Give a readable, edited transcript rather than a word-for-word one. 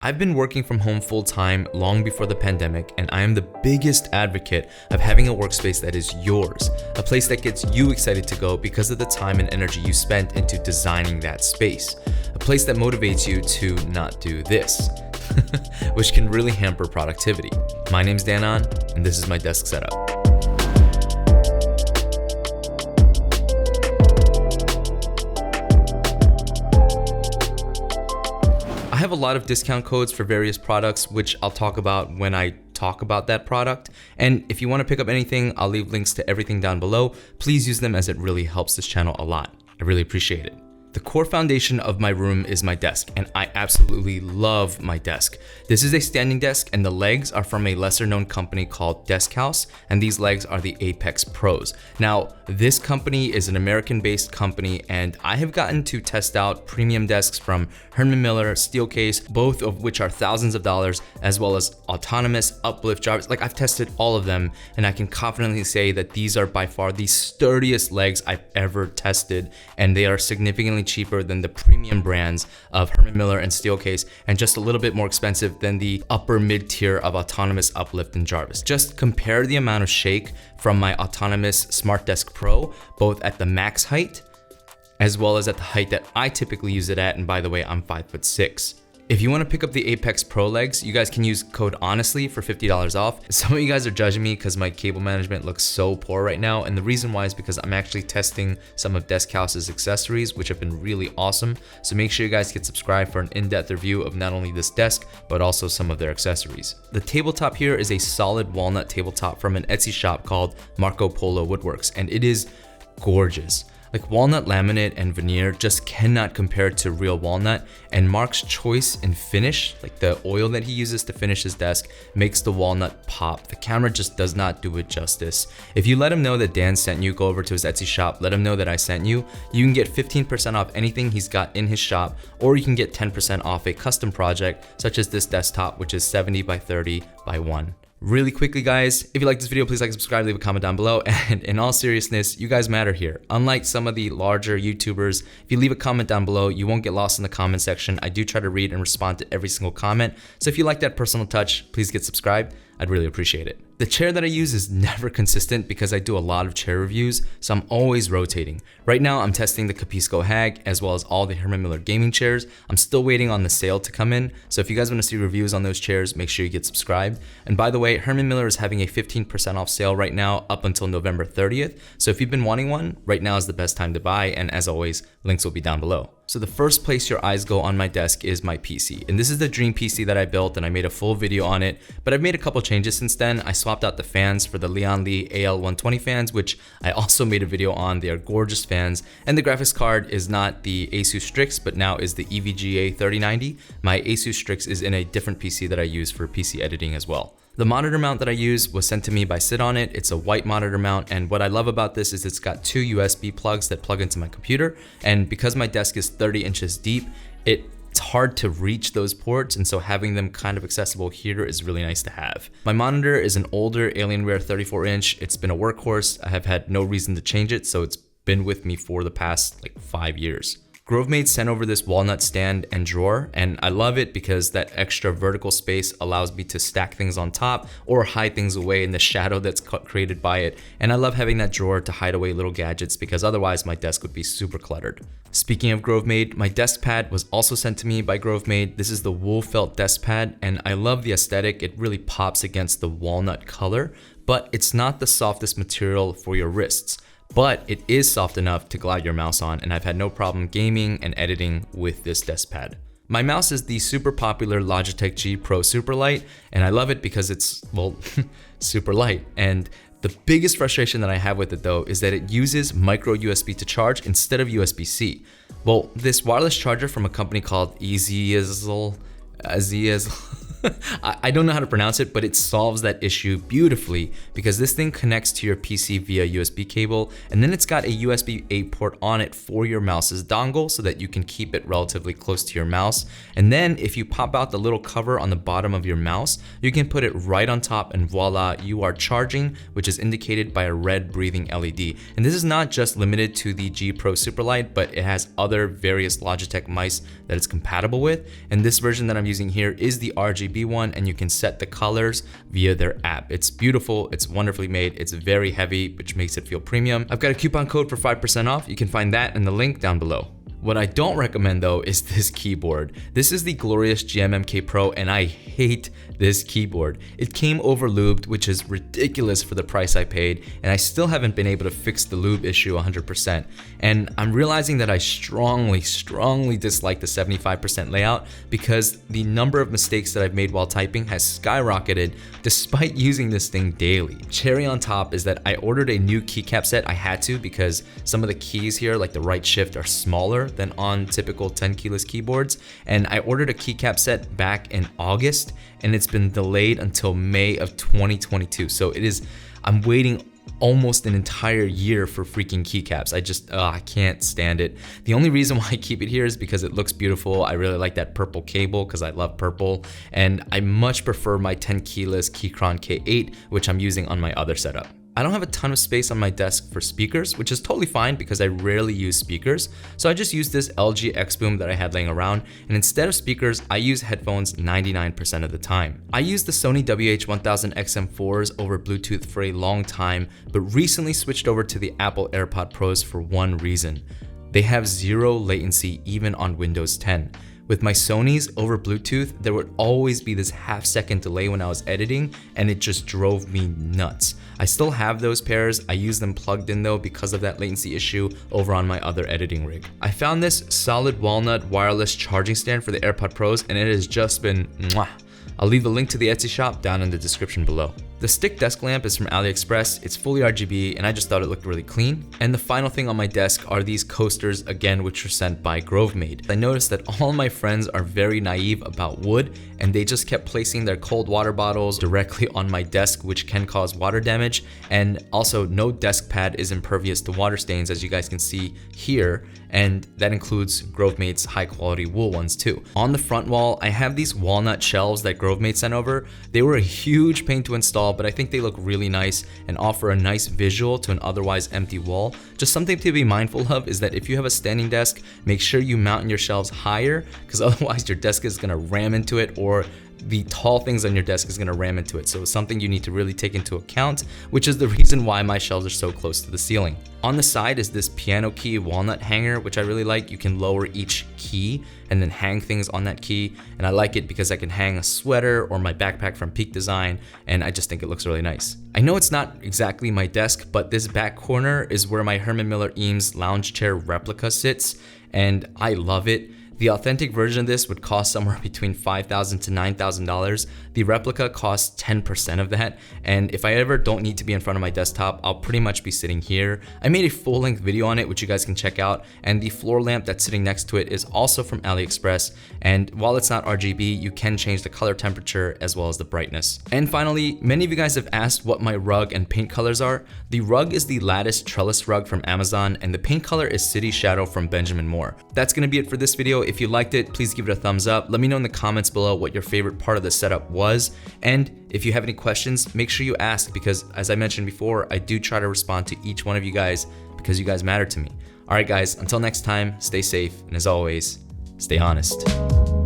I've been working from home full time long before the pandemic, and I am the biggest advocate of having a workspace that is yours, a place that gets you excited to go because of the time and energy you spent into designing that space, a place that motivates you to not do this, which can really hamper productivity. My name's Danon, and this is my desk setup. I have a lot of discount codes for various products, which I'll talk about when I talk about that product. And if you want to pick up anything, I'll leave links to everything down below. Please use them as it really helps this channel a lot. I really appreciate it. The core foundation of my room is my desk, and I absolutely love my desk. This is a standing desk, and the legs are from a lesser known company called Desk House, and these legs are the Apex Pros. Now, this company is an American-based company, and I have gotten to test out premium desks from Herman, Steelcase, both of which are thousands of dollars, as well as autonomous, uplift drivers. Like, I've tested all of them, and I can confidently say that these are by far the sturdiest legs I've ever tested, and they are significantly cheaper than the premium brands of Herman and Steelcase, and just a little bit more expensive than the upper mid tier of autonomous, uplift, and Jarvis. Just compare the amount of shake from my autonomous Smart Desk Pro, both at the max height as well as at the height that I typically use it at. And by the way, I'm 5'6". If you want to pick up the Apex Pro legs, you guys can use code Ahnestly for $50 off. Some of you guys are judging me because my cable management looks so poor right now, and the reason why is because I'm actually testing some of Desk House's accessories, which have been really awesome. So make sure you guys get subscribed for an in-depth review of not only this desk, but also some of their accessories. The tabletop here is a solid walnut tabletop from an Etsy shop called Marco Polo Woodworks, and it is gorgeous. Like, walnut laminate and veneer just cannot compare to real walnut, and Mark's choice in finish, like the oil that he uses to finish his desk, makes the walnut pop. The camera just does not do it justice. If you let him know that Dan sent you, go over to his Etsy shop, let him know that I sent you. You can get 15% off anything he's got in his shop, or you can get 10% off a custom project, such as this desktop, which is 70 by 30 by 1. Really quickly, guys, if you like this video, please like, subscribe, leave a comment down below. And in all seriousness, you guys matter here. Unlike some of the larger YouTubers, if you leave a comment down below, you won't get lost in the comment section. I do try to read and respond to every single comment. So if you like that personal touch, please get subscribed. I'd really appreciate it. The chair that I use is never consistent because I do a lot of chair reviews, so I'm always rotating. Right now, I'm testing the Capisco Hag as well as all the Herman Miller gaming chairs. I'm still waiting on the sale to come in, so if you guys want to see reviews on those chairs, make sure you get subscribed. And by the way, Herman Miller is having a 15% off sale right now up until November 30th. So if you've been wanting one, right now is the best time to buy, and as always, links will be down below. So the first place your eyes go on my desk is my PC. And this is the dream PC that I built, and I made a full video on it, but I've made a couple changes since then. I swapped out the fans for the Lian Li AL120 fans, which I also made a video on. They are gorgeous fans. And the graphics card is not the Asus Strix, but now is the EVGA 3090. My Asus Strix is in a different PC that I use for PC editing as well. The monitor mount that I use was sent to me by Sit On It. It's a white monitor mount, and what I love about this is it's got two USB plugs that plug into my computer, and because my desk is 30 inches deep, it's hard to reach those ports, and so having them kind of accessible here is really nice to have. My monitor is an older Alienware 34-inch. It's been a workhorse. I have had no reason to change it, so it's been with me for the past 5 years. Grovemade sent over this walnut stand and drawer, and I love it because that extra vertical space allows me to stack things on top or hide things away in the shadow that's created by it. And I love having that drawer to hide away little gadgets because otherwise my desk would be super cluttered. Speaking of Grovemade, my desk pad was also sent to me by Grovemade. This is the wool felt desk pad, and I love the aesthetic. It really pops against the walnut color, but it's not the softest material for your wrists. But it is soft enough to glide your mouse on, and I've had no problem gaming and editing with this desk pad. My mouse is the super popular Logitech G Pro Superlight, and I love it because it's, well, super light. And the biggest frustration that I have with it though is that it uses micro USB to charge instead of USB-C. Well, this wireless charger from a company called Ahnestly, I don't know how to pronounce it, but it solves that issue beautifully because this thing connects to your PC via USB cable, and then it's got a USB-A port on it for your mouse's dongle so that you can keep it relatively close to your mouse. And then if you pop out the little cover on the bottom of your mouse, you can put it right on top and voila, you are charging, which is indicated by a red breathing LED. And this is not just limited to the G Pro Superlight, but it has other various Logitech mice that it's compatible with. And this version that I'm using here is the RGB one, and you can set the colors via their app. It's beautiful, it's wonderfully made, it's very heavy, which makes it feel premium. I've got a coupon code for 5% off. You can find that in the link down below. What I don't recommend though is this keyboard. This is the glorious GMMK Pro, and I hate this keyboard. It came over lubed, which is ridiculous for the price I paid, and I still haven't been able to fix the lube issue 100%. And I'm realizing that I strongly dislike the 75% layout because the number of mistakes that I've made while typing has skyrocketed despite using this thing daily. Cherry on top is that I ordered a new keycap set. I had to because some of the keys here, like the right shift, are smaller than on typical 10 keyless keyboards. And I ordered a keycap set back in August, and it's been delayed until May of 2022. So I'm waiting almost an entire year for freaking keycaps. I can't stand it. The only reason why I keep it here is because it looks beautiful. I really like that purple cable because I love purple, and I much prefer my 10 keyless Keychron K8, which I'm using on my other setup. I don't have a ton of space on my desk for speakers, which is totally fine because I rarely use speakers. So I just use this LG X Boom that I had laying around, and instead of speakers, I use headphones 99% of the time. I used the Sony WH-1000 XM4s over Bluetooth for a long time, but recently switched over to the Apple AirPod Pros for one reason. They have zero latency even on Windows 10. With my Sonys over Bluetooth, there would always be this half-second delay when I was editing, and it just drove me nuts. I still have those pairs. I use them plugged in though because of that latency issue over on my other editing rig. I found this solid walnut wireless charging stand for the AirPod Pros, and it has just been mwah. I'll leave the link to the Etsy shop down in the description below. The stick desk lamp is from AliExpress. It's fully RGB, and I just thought it looked really clean. And the final thing on my desk are these coasters, again, which were sent by Grovemade. I noticed that all my friends are very naive about wood, and they just kept placing their cold water bottles directly on my desk, which can cause water damage. And also, no desk pad is impervious to water stains, as you guys can see here. And that includes Grovemade's high quality wool ones too. On the front wall, I have these walnut shelves that Grovemade sent over. They were a huge pain to install, but I think they look really nice and offer a nice visual to an otherwise empty wall. Just something to be mindful of is that if you have a standing desk, make sure you mount your shelves higher, because otherwise your desk is gonna ram into it, or the tall things on your desk is gonna ram into it. So it's something you need to really take into account, which is the reason why my shelves are so close to the ceiling. On the side is this piano key walnut hanger, which I really like. You can lower each key and then hang things on that key. And I like it because I can hang a sweater or my backpack from Peak Design, and I just think it looks really nice. I know it's not exactly my desk, but this back corner is where my Herman Miller Eames lounge chair replica sits, and I love it. The authentic version of this would cost somewhere between $5,000 to $9,000. The replica costs 10% of that, and if I ever don't need to be in front of my desktop, I'll pretty much be sitting here. I made a full-length video on it, which you guys can check out, and the floor lamp that's sitting next to it is also from AliExpress, and while it's not RGB, you can change the color temperature as well as the brightness. And finally, many of you guys have asked what my rug and paint colors are. The rug is the lattice trellis rug from Amazon, and the paint color is City Shadow from Benjamin Moore. That's gonna be it for this video. If you liked it, please give it a thumbs up. Let me know in the comments below what your favorite part of the setup was. And if you have any questions, make sure you ask, because as I mentioned before, I do try to respond to each one of you guys because you guys matter to me. All right, guys, until next time, stay safe. And as always, stay honest.